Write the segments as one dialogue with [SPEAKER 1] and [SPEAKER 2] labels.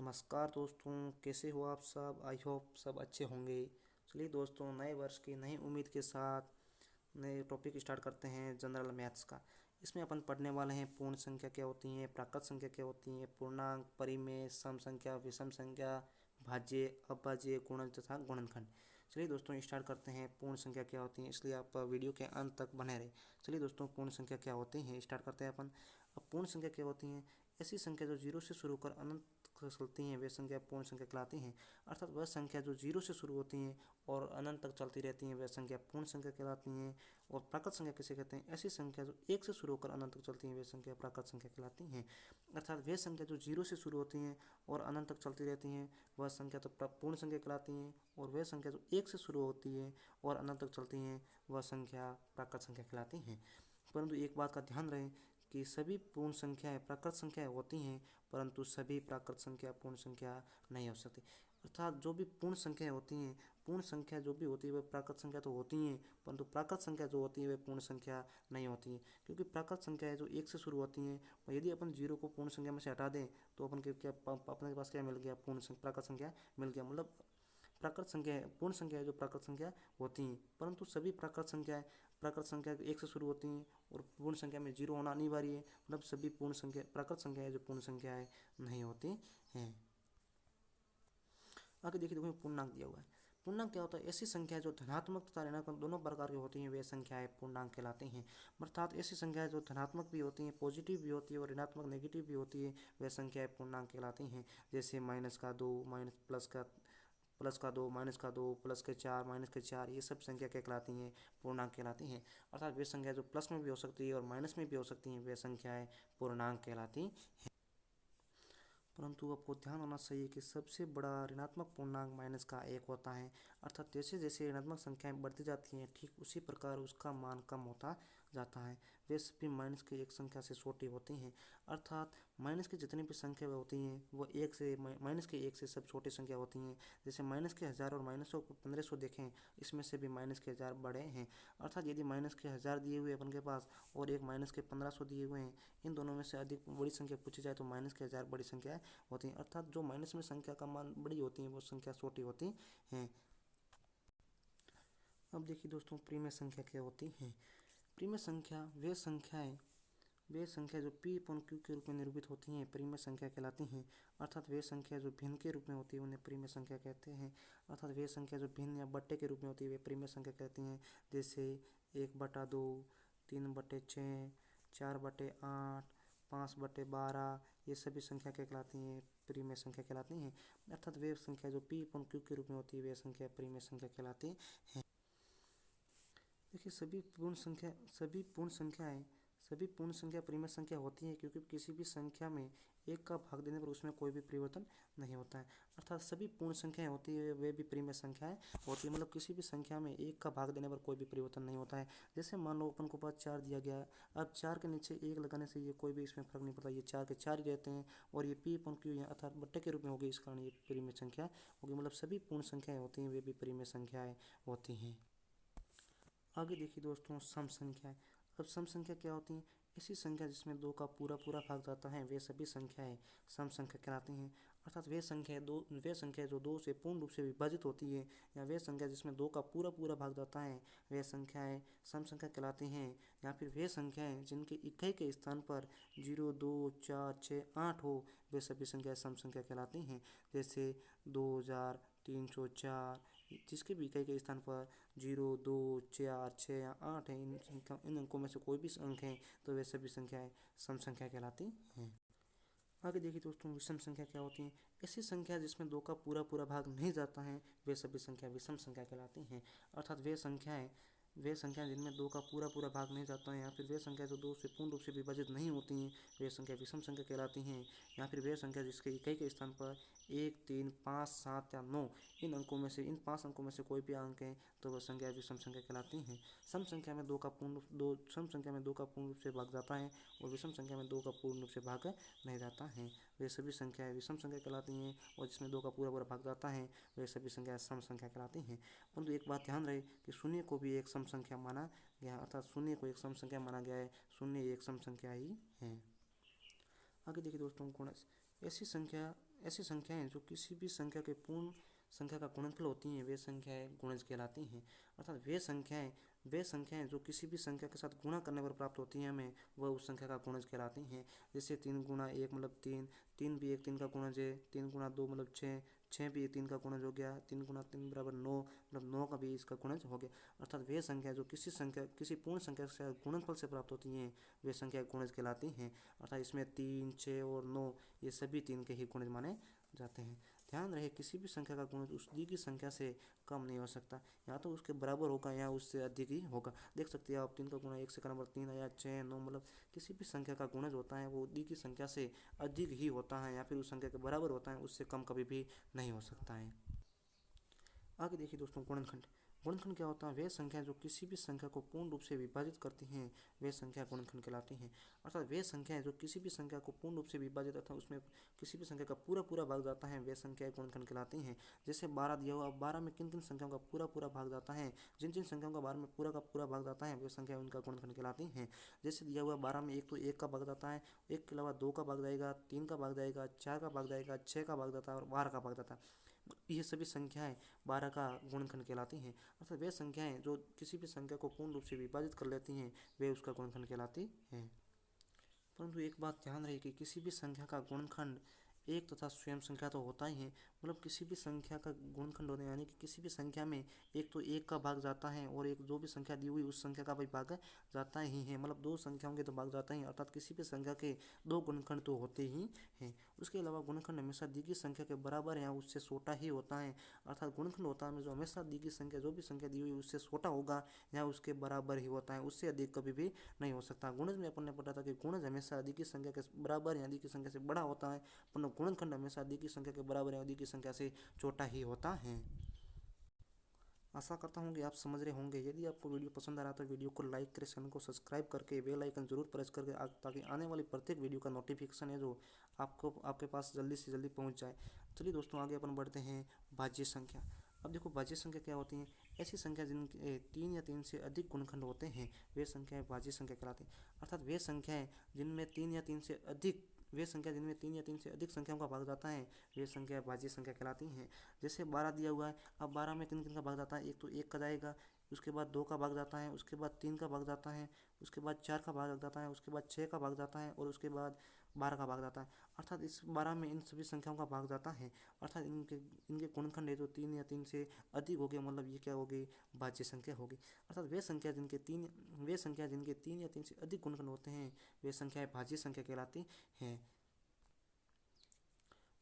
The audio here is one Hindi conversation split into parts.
[SPEAKER 1] नमस्कार दोस्तों, कैसे हो आप सब। आई होप सब अच्छे होंगे। चलिए दोस्तों, नए वर्ष की नई उम्मीद के साथ नए टॉपिक स्टार्ट करते हैं जनरल मैथ्स का। इसमें अपन पढ़ने वाले हैं पूर्ण संख्या क्या होती हैं, प्राकृत संख्या क्या होती हैं, पूर्णांक, परिमेय, सम संख्या, विषम संख्या, भाज्य, अपभाज्य, गुणज तथा गुणनखंड। चलिए दोस्तों स्टार्ट करते हैं पूर्ण संख्या क्या होती है, इसलिए आप वीडियो के अंत तक बने रहे। चलिए दोस्तों, पूर्ण संख्या क्या होती हैं स्टार्ट करते हैं अपन। अब पूर्ण संख्या क्या होती हैं? ऐसी संख्या जो जीरो से शुरू कर अनंत तक चलती हैं वे संख्या पूर्ण संख्या कहलाती हैं। अर्थात वह संख्या जो जीरो से शुरू होती हैं और अनंत तक चलती रहती हैं वह संख्या पूर्ण संख्या कहलाती हैं। और प्राकृत संख्या किसे कहते हैं? ऐसी संख्या जो एक से शुरू होकर अनंत तक चलती हैं वे संख्या प्राकृत संख्या कहलाती हैं। अर्थात वे संख्या जो जीरो से शुरू होती हैं और अनंत तक चलती रहती हैं वह संख्या तो पूर्ण संख्या कहलाती हैं। और वह संख्या जो एक से शुरू होती है और अनंत तक चलती हैं वह संख्या प्राकृत संख्या कहलाती हैं। परंतु एक बात का ध्यान रहे कि सभी पूर्ण संख्याएं प्राकृत संख्याएं होती हैं, परंतु सभी प्राकृत संख्या पूर्ण संख्या नहीं हो सकती। अर्थात जो भी पूर्ण संख्याएं होती हैं, पूर्ण संख्या जो भी होती है वह प्राकृत संख्या तो होती हैं, परंतु प्राकृत संख्या जो होती है वह पूर्ण संख्या नहीं होती हैं। क्योंकि प्राकृत संख्याएं जो एक से शुरू होती हैं, और यदि अपन जीरो को पूर्ण संख्या में से हटा दें तो अपन के क्या अपने पास क्या मिल गया? प्राकृत संख्या मिल गया। मतलब प्राकृत संख्या है, पूर्ण संख्या है जो प्राकृत संख्या होती हैं, परंतु सभी प्राकृत संख्या एक से शुरू होती हैं और पूर्ण संख्या में जीरो होना अनिवार्य है। मतलब सभी पूर्ण संख्या प्राकृत संख्या है जो पूर्ण संख्या है नहीं होती हैं। आगे देखिए, देखो पूर्णांक दिया हुआ है। पूर्णांक क्या होता है? ऐसी संख्या जो धनात्मक तथा ऋणात्मक दोनों प्रकार की होती हैं वे संख्याएं पूर्णांक कहलाती हैं। अर्थात ऐसी संख्याएं जो धनात्मक भी होती हैं, पॉजिटिव भी होती है और ऋणात्मक नेगेटिव भी होती है वे संख्याएं पूर्णांक कहलाती हैं। जैसे -2, +2, -2, +4, -4, ये सब संख्या क्या कहलाती हैं? पूर्णांक कहलाती हैं। अर्थात वे संख्या जो प्लस में भी हो सकती है और माइनस में भी हो सकती हैं वे संख्याएं पूर्णांक कहलाती हैं। परंतु आपको ध्यान होना चाहिए कि सबसे बड़ा ऋणात्मक पूर्णांक -1 होता है। अर्थात जैसे जैसे ऋणात्मक संख्याएं बढ़ती जाती हैं ठीक उसी प्रकार उसका मान कम होता जाता है। वे सभी -1 संख्या से छोटी होती हैं। अर्थात माइनस की जितनी भी संख्या होती हैं वो -1 से सब छोटी संख्या होती हैं। जैसे -1000 और -1500 देखें, इसमें से भी -1000 बड़े हैं। अर्थात यदि -1000 दिए हुए अपन के पास और एक -1500 दिए हुए हैं, इन दोनों में से अधिक बड़ी संख्या पूछी जाए तो -1000 बड़ी संख्या होती हैं। अर्थात जो माइनस में संख्या का मान बड़ी होती है वो संख्या छोटी होती हैं। अब देखिए दोस्तों, प्रीमिय संख्या क्या होती हैं? प्रीमिय संख्या वे संख्या जो p अपॉन q के रूप में निरूपित होती हैं प्रीमिय संख्या कहलाती हैं। अर्थात वे संख्या जो भिन्न के रूप में होती है उन्हें प्रीमिय संख्या कहते हैं। अर्थात वे संख्या जो भिन्न या बट्टे के रूप में होती है वे प्रीमिय संख्या कहती हैं। जैसे 1/2, 3/6, 4/8, 5/12, ये सभी संख्या क्या कहलाती हैं? प्रीमिय संख्या कहलाती हैं। अर्थात वे संख्या जो p अपॉन q के रूप में होती है वे संख्या प्रीमिय संख्या कहलाती हैं। देखिए, सभी पूर्ण संख्या प्रीमिय संख्या होती है, क्योंकि किसी भी संख्या में एक का भाग देने पर उसमें कोई भी परिवर्तन नहीं होता है। अर्थात सभी पूर्ण संख्याएं होती है वे भी प्रीमिय संख्याएं होती है। मतलब किसी भी संख्या में एक का भाग देने पर कोई भी परिवर्तन नहीं होता है। जैसे मान लो अपन को पास 4 दिया गया है, अब 4 के नीचे 1 लगाने से ये कोई भी इसमें फर्क नहीं पड़ता, ये 4 के 4 ही रहते हैं और ये p अपॉन q अर्थात बट्टे के रूप में होगी, इस कारण ये प्रीमिय संख्या होगी। मतलब सभी पूर्ण संख्याएं होती हैं वे भी प्रीमिय संख्याएं होती हैं। आगे देखिए दोस्तों, सम संख्या। अब सम संख्या क्या होती है? ऐसी संख्या जिसमें 2 का पूरा पूरा भाग जाता है वे सभी संख्याएं सम संख्या कहलाती हैं। अर्थात वे संख्या जो 2 से पूर्ण रूप से विभाजित होती है या वे संख्या जिसमें 2 का पूरा पूरा भाग जाता है वे संख्याएं सम संख्या कहलाती हैं। या फिर वे संख्याएं जिनके इकाई के स्थान पर 0, 2, 4, 6, 8 हो वे सभी संख्याएं सम संख्या कहलाती हैं। जैसे 2304, जिसके भी इकाई के स्थान पर 0, 2, 4, 6 या 8 है, इन अंकों में से कोई भी अंक है तो वे सभी संख्याएं सम संख्या कहलाती हैं। आगे देखिए दोस्तों, विषम संख्या क्या होती है? ऐसी संख्या जिसमें 2 का पूरा पूरा भाग नहीं जाता है वे सभी संख्या विषम संख्या कहलाती हैं। अर्थात वे संख्याएं जिनमें 2 का पूरा पूरा भाग नहीं जाता है या फिर वे संख्या जो 2 से पूर्ण रूप से विभाजित नहीं होती हैं वे संख्या विषम संख्या कहलाती हैं। या फिर वे संख्या जिसके इकाई के स्थान पर 1, 3, 5, 7 या 9 इन 5 अंकों में से कोई भी अंक है तो वह संख्या विषम संख्या कहलाती हैं। सम संख्या में 2 का पूर्ण रूप से भाग जाता है और विषम संख्या में 2 का पूर्ण रूप से भाग नहीं जाता है। वे सभी संख्याएं विषम संख्या कहलाती हैं और जिसमें 2 का पूरा पूरा भाग जाता है वे सभी संख्याएं सम संख्या कहलाती हैं। परंतु एक बात ध्यान रहे कि शून्य को भी एक सम संख्या माना गया, अर्थात शून्य को एक सम संख्या माना गया है। शून्य एक सम संख्या ही है। आगे देखिए दोस्तों, गुणज। ऐसी संख्याएं जो किसी भी संख्या के पूर्ण संख्या का गुणनफल होती हैं वे संख्याएं गुणज कहलाती हैं। अर्थात वे संख्याएं जो किसी भी संख्या के साथ गुणा करने पर प्राप्त होती हैं हमें, वह उस संख्या का गुणज कहलाती हैं। जैसे 3 × 1 मतलब 3, 3 भी एक 3 का गुणज है, 3 × 2 मतलब 6, 6 भी 3 का गुणज हो गया, 3 × 3 = 9 मतलब 9 का भी इसका गुणज हो गया। अर्थात वे संख्या जो किसी पूर्ण संख्या से गुणनफल से प्राप्त होती हैं वे संख्या गुणज कहलाती हैं। अर्थात इसमें 3, 6 और 9 ये सभी 3 के ही गुणज माने जाते हैं। ध्यान रहे किसी भी संख्या का गुणज उस दी की संख्या से कम नहीं हो सकता, या तो उसके बराबर होगा या उससे अधिक ही होगा। देख सकते हैं आप 3 का गुणा 1 से करने पर 3 आया, 6, 9 मतलब किसी भी संख्या का गुणज होता है वो दी की संख्या से अधिक ही होता है या फिर उस संख्या के बराबर होता है, उससे कम कभी भी नहीं हो सकता है। आगे देखिए दोस्तों, गुणनखंड। गुणनखंड क्या होता है? वे संख्या जो किसी भी संख्या को पूर्ण रूप से विभाजित करती हैं वे संख्या गुणनखंड कहलाती हैं। अर्थात वे संख्याएं जो किसी भी संख्या को पूर्ण रूप से विभाजित अर्थात उसमें किसी भी संख्या का पूरा पूरा भाग जाता है वे संख्याएं गुणनखंड कहलाती हैं। जैसे 12 दिया हुआ, 12 में किन किन संख्याओं का पूरा पूरा भाग जाता है, जिन जिन संख्याओं का 12 में पूरा का पूरा भाग जाता है वे संख्या उनका गुणनखंड कहलाती हैं। जैसे दिया हुआ 12 में एक तो 1 का भाग जाता है, 1 के अलावा 2 का भाग जाएगा, 3 का भाग जाएगा, 4 का भाग जाएगा, 6 का भाग जाता है और 12 का भाग जाता है। ये सभी संख्याएं 12 का गुणनखंड कहलाती हैं। अर्थात वे संख्याएं जो किसी भी संख्या को पूर्ण रूप से विभाजित कर लेती हैं वे उसका गुणनखंड कहलाती हैं। परंतु एक बात ध्यान रहे कि किसी भी संख्या का गुणनखंड एक तथा स्वयं संख्या तो होता ही है। मतलब किसी भी संख्या का गुणनखंड होने यानी कि किसी भी संख्या में एक तो 1 का भाग जाता है और एक जो भी संख्या दी हुई उस संख्या का भी भाग जाता ही है। मतलब 2 संख्याओं के तो भाग जाता ही, अर्थात किसी भी संख्या के 2 गुणनखंड तो होते ही हैं। उसके अलावा गुणनखंड हमेशा दी गई संख्या के बराबर या उससे छोटा ही होता है। अर्थात गुणनखंड होता है जो हमेशा दी गई संख्या जो भी संख्या दी हुई उससे छोटा होगा या उसके बराबर ही होता है, उससे अधिक कभी भी नहीं हो सकता। गुणज में अपन ने पढ़ा था कि गुणज हमेशा अधिक की संख्या के बराबर या अधिक की संख्या से बड़ा होता है, पर गुणनखंड हमेशा अधिक की संख्या के बराबर या अधिक की संख्या से छोटा ही होता है। आशा करता हूँ कि आप समझ रहे होंगे। यदि आपको वीडियो पसंद आ रहा तो वीडियो को लाइक करें, चैनल को सब्सक्राइब करके बेल आइकन जरूर प्रेस करके ताकि आने वाली प्रत्येक वीडियो का नोटिफिकेशन है जो आपके पास जल्दी से जल्दी पहुँच जाए। चलिए दोस्तों, आगे अपन बढ़ते हैं भाज्य संख्या। अब देखो भाज्य संख्या क्या होती है? ऐसी संख्या जिनके 3 या 3 से अधिक गुणनखंड होते हैं वे संख्याएं भाज्य संख्या कहलाती हैं। अर्थात वे संख्याएं जिनमें 3 या 3 से अधिक संख्याओं का भाग जाता है वे संख्या भाज्य संख्या कहलाती हैं। जैसे 12 दिया हुआ है, अब 12 में किन किन का भाग जाता है? एक तो 1 का जाएगा, उसके बाद 2 का भाग जाता है, उसके बाद 3 का भाग जाता है, उसके बाद 4 का भाग जाता है, उसके बाद 6 का भाग जाता है और उसके बाद 12 का भाग जाता है। अर्थात इस 12 में इन सभी संख्याओं का भाग जाता है। अर्थात इनके गुणनखंड है जो 3 या 3 से अधिक हो गए, मतलब ये क्या हो गई? भाज्य संख्या होगी। अर्थात वे संख्या जिनके 3 या 3 से अधिक गुणनखंड होते हैं वे संख्याएं भाज्य संख्या कहलाती हैं।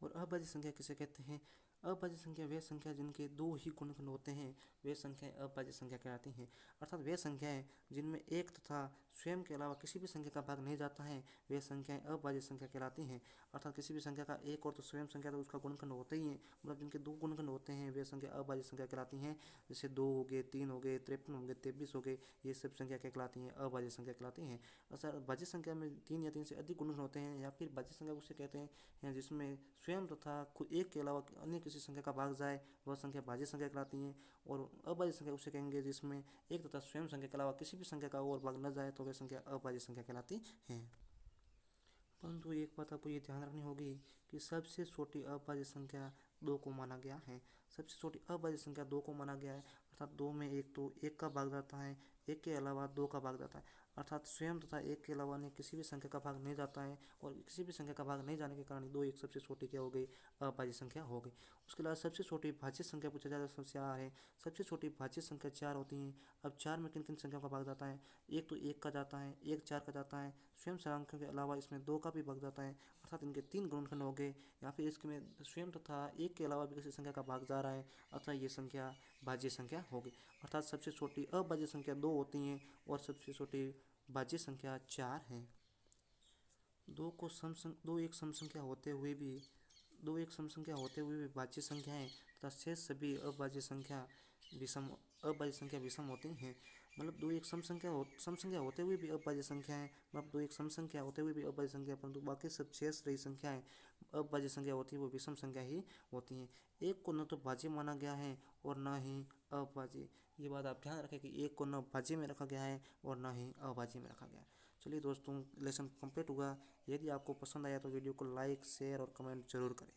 [SPEAKER 1] और अभाज्य संख्या किसे कहते हैं? अभाज्य संख्या वे संख्या जिनके 2 ही गुणनखंड होते हैं वे संख्याएं अभाज्य संख्या कहलाती हैं। अर्थात वे संख्याएं जिनमें एक तथा स्वयं के अलावा किसी भी संख्या का भाग नहीं जाता है वे संख्याएं अभाज्य संख्या कहलाती हैं। अर्थात किसी भी संख्या का एक और तो स्वयं संख्या तो उसका गुणनखंड होते ही है, मतलब जिनके 2 गुणनखंड होते हैं वे संख्या अभाज्य संख्या कहलाती हैं। जैसे 2 हो गए, 3 हो गए, 53 हो गए, 23 हो गए, ये सब संख्या क्या कहलाती हैं? अभाज्य संख्या कहलाती हैं। अर्थात भाज्य संख्या में 3 या 3 से अधिक गुणनखंड होते हैं या फिर भाज्य संख्या उसे कहते हैं जिसमें स्वयं तथा एक के अलावा अन्य किसी संख्या का भाग जाए वह संख्या भाज्य संख्या कहलाती है। और अभाज्य संख्या उसे कहेंगे जिसमें एक तथा स्वयं संख्या के अलावा किसी भी संख्या का और भाग न जाए तो वह संख्या अभाज्य संख्या कहलाती है। परंतु एक बात आपको ये ध्यान रखनी होगी कि सबसे छोटी अभाज्य संख्या 2 को माना गया है। सबसे छोटी अभाज्य संख्या 2 को माना गया है। अर्थात 2 में एक तो 1 का भाग जाता है, 1 के अलावा 2 का भाग जाता है। अर्थात स्वयं तथा 1 के अलावा अन्य किसी भी संख्या का भाग नहीं जाता है और किसी भी संख्या का भाग नहीं जाने के कारण 2 एक सबसे छोटी क्या हो गई? अभाज्य संख्या हो गई। उसके अलावा सबसे छोटी भाज्य संख्या पूछा जाता है, समस्या है। सबसे छोटी भाज्य संख्या 4 होती हैं। अब 4 में किन किन संख्याओं का भाग जाता है? एक तो 1 का जाता है, एक 4 का जाता है, स्वयं संख्या के अलावा इसमें 2 का भी भाग जाता है। अर्थात इनके 3 गुणनखंड हो गए, या फिर इसमें स्वयं तथा 1 के अलावा भी किसी संख्या का भाग जा रहा है, अतः ये संख्या भाज्य संख्या होगी। अर्थात सबसे छोटी अभाज्य संख्या 2 होती हैं और सबसे छोटी भाज्य संख्या 4 है। 2 एक सम संख्या होते हुए भी भाज्य संख्याएं तथा शेष सभी अभाज्य संख्या विषम होती हैं। मतलब 2 एक सम संख्या होते हुए भी अभाज्य संख्याएं, मतलब 2 एक सम संख्या होते हुए भी अभाज्य संख्या, परंतु बाकी सब शेष रही संख्याएं अभाज्य संख्या होती है वो विषम संख्या ही होती हैं। एक को न तो भाज्य माना गया है और न ही अभाज्य। ये बात आप ध्यान रखें कि एक को न भाज्य में रखा गया है और न ही अभाज्य में रखा गया है। चलिए दोस्तों, लेसन कंप्लीट हुआ। यदि आपको पसंद आया तो वीडियो को लाइक, शेयर और कमेंट जरूर करें।